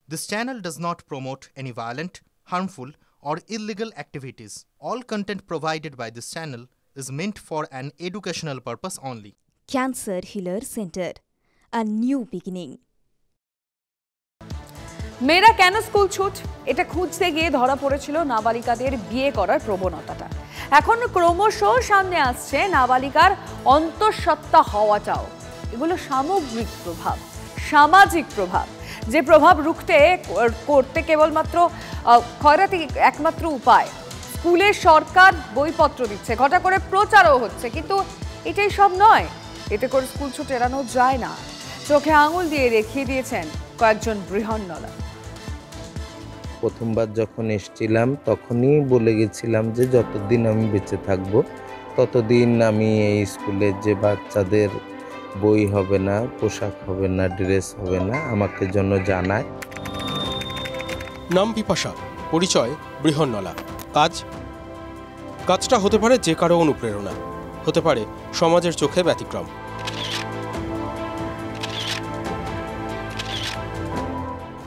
This channel does not promote any violent, harmful, or illegal activities. All content provided by this channel is meant for an educational purpose only. Cancer Healer Center, a new beginning. মেয়েরা কেন school ছুট এটা খুঁজতে গিয়ে ধরা পড়েছিল নাবালিকাদের বিয়ে করার প্রবণতাটা। এখন ক্রমশ সামনে আসছে নাবালিকার অন্তঃসত্ত্বা হওয়াটাও। এগুলো সামগ্রিক প্রভাব, সামাজিক প্রভাব, যে প্রভাব রুখতে করতে কেবলমাত্র খয়রাতি একমাত্র উপায়। স্কুলে সরকার বইপত্র দিচ্ছে, ঘটা করে প্রচারও হচ্ছে, কিন্তু এটাই সব নয়। এতে করে স্কুল ছুট এড়ানো যায় না। চোখে আঙুল দিয়ে দেখিয়ে দিয়েছেন কয়েকজন বৃহন্নলা। প্রথমবার যখন এসেছিলাম তখনই বলে গেছিলাম যে যতদিন আমি বেঁচে থাকব ততদিন আমি এই স্কুলের যে বাচ্চাদের বই হবে না, পোশাক হবে না, ড্রেস হবে না, আমাকে জন্য জানায়। নাম বিপাশা, পরিচয় বৃহন্নলা। কাজটা হতে পারে যে কারো অনুপ্রেরণা, হতে পারে সমাজের চোখে ব্যতিক্রম।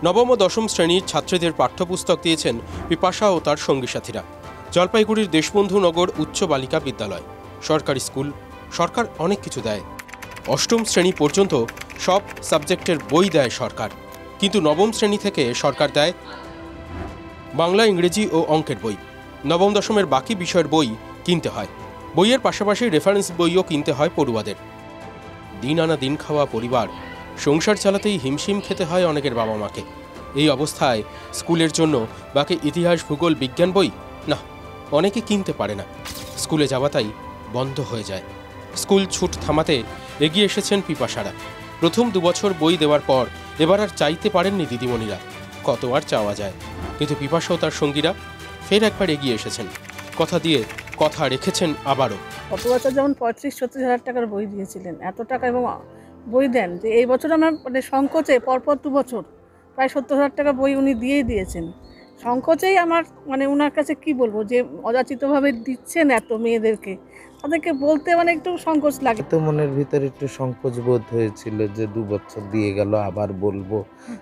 নবম ও দশম শ্রেণীর ছাত্রীদের পাঠ্যপুস্তক দিয়েছেন বিপাশা ও তার সঙ্গী সাথীরা। জলপাইগুড়ির দেশবন্ধু নগর উচ্চ বালিকা বিদ্যালয় সরকারি স্কুল। সরকার অনেক কিছু দেয়, অষ্টম শ্রেণী পর্যন্ত সব সাবজেক্টের বই দেয় সরকার, কিন্তু নবম শ্রেণী থেকে সরকার দেয় বাংলা, ইংরেজি ও অঙ্কের বই। নবম দশমের বাকি বিষয়ের বই কিনতে হয়। বইয়ের পাশাপাশি রেফারেন্স বইও কিনতে হয় পড়ুয়াদের। দিন আনা দিন খাওয়া পরিবার, সংসার চালাতেই হিমশিম খেতে হয় অনেকের বাবা মাকে। এই অবস্থায় স্কুলের জন্য বাকি ইতিহাস, ভূগোল, বিজ্ঞান বই না, অনেকে কিনতে পারে না। স্কুলে যাওয়া তাই বন্ধ হয়ে যায়। স্কুল ছুট থামাতে এগিয়ে এসেছেন পিপাসারা। প্রথম 2 বছর বই দেওয়ার পর এবার আর চাইতে পারেননি দিদিমণিরা। কত আর চাওয়া যায়, কিন্তু পিপাসা ও তার সঙ্গীরা ফের একবার এগিয়ে এসেছেন। কথা দিয়ে কথা রেখেছেন আবারও। গত বছর যেমন 35-36 হাজার টাকার বই দিয়েছিলেন, এত টাকা এবং বই দেন যে এই বছর আমার মানে সংকোচে পরপর 2 বছর প্রায় 70 হাজার টাকা বই উনি দিয়েই দিয়েছেন। সংকোচেই আমার মানে ওনার কাছে কি বলবো, যে অযাচিতভাবে দিচ্ছেন এত মেয়েদেরকে, তাদেরকে বলতে মানে একটু সংকোচ লাগে। তো মনের ভিতরে একটু সংকোচ বোধ হয়েছিল যে 2 বছর দিয়ে গেল, আবার বলবো।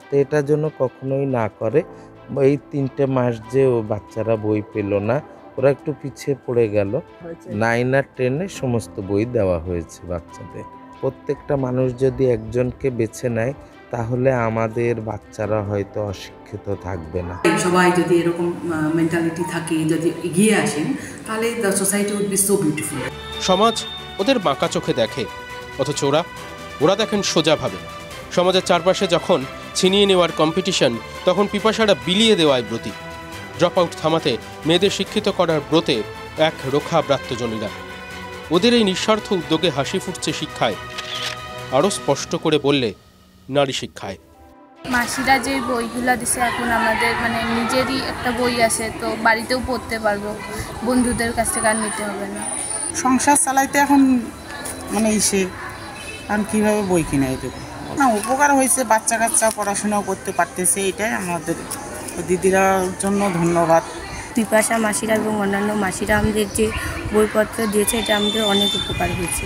তো এটার জন্য কখনোই না করে। এই 3টে মাস যে ও বাচ্চারা বই পেল না, ওরা একটু পিছিয়ে পড়ে গেল। 9 আর 10-এ সমস্ত বই দেওয়া হয়েছে বাচ্চাদের। প্রত্যেকটা মানুষ যদি একজনকে বেছে নেয় তাহলে আমাদের বাচ্চারা হয়তো অশিক্ষিত থাকবে না। সবাই যদি এরকম মেন্টালিটি থাকে, যদি এগিয়ে আসেন, তাহলে the society would be so beautiful. সমাজ ওদের বাঁকা চোখে দেখে, অথচ ওরা দেখেন সোজাভাবে। সমাজের চারপাশে যখন ছিনিয়ে নেওয়ার কম্পিটিশন, তখন পিপাসারা বিলিয়ে দেওয়ায় ব্রতী। ড্রপ আউট থামাতে, মেয়েদের শিক্ষিত করার ব্রতে এক রোখা ব্রাত্যজনীরা। ওদের এই নিঃস্বার্থ উদ্যোগে হাসি ফুটছে শিক্ষায়, আরও স্পষ্ট করে বললে নারী শিক্ষায়। মাসিরা যে বইগুলো দিছে, এখন আমাদের মানে নিজেরই একটা বই আছে, তো বাড়িতেও পড়তে পারবো, বন্ধুদের কাছ থেকে আর নিতে হবে না। সংসার চালাইতে এখন মানে কারণ কীভাবে বই কিনে দেবো না, উপকার হয়েছে, বাচ্চা কাচ্চা পড়াশোনাও করতে পারতেছে, এটাই আমাদের দিদিরার জন্য ধন্যবাদ। পিপাসা মাসিরা এবং অন্যান্য মাসিরা আমাদের যে বইপত্র দিয়েছে, এটা আমাদের অনেক উপকার হয়েছে।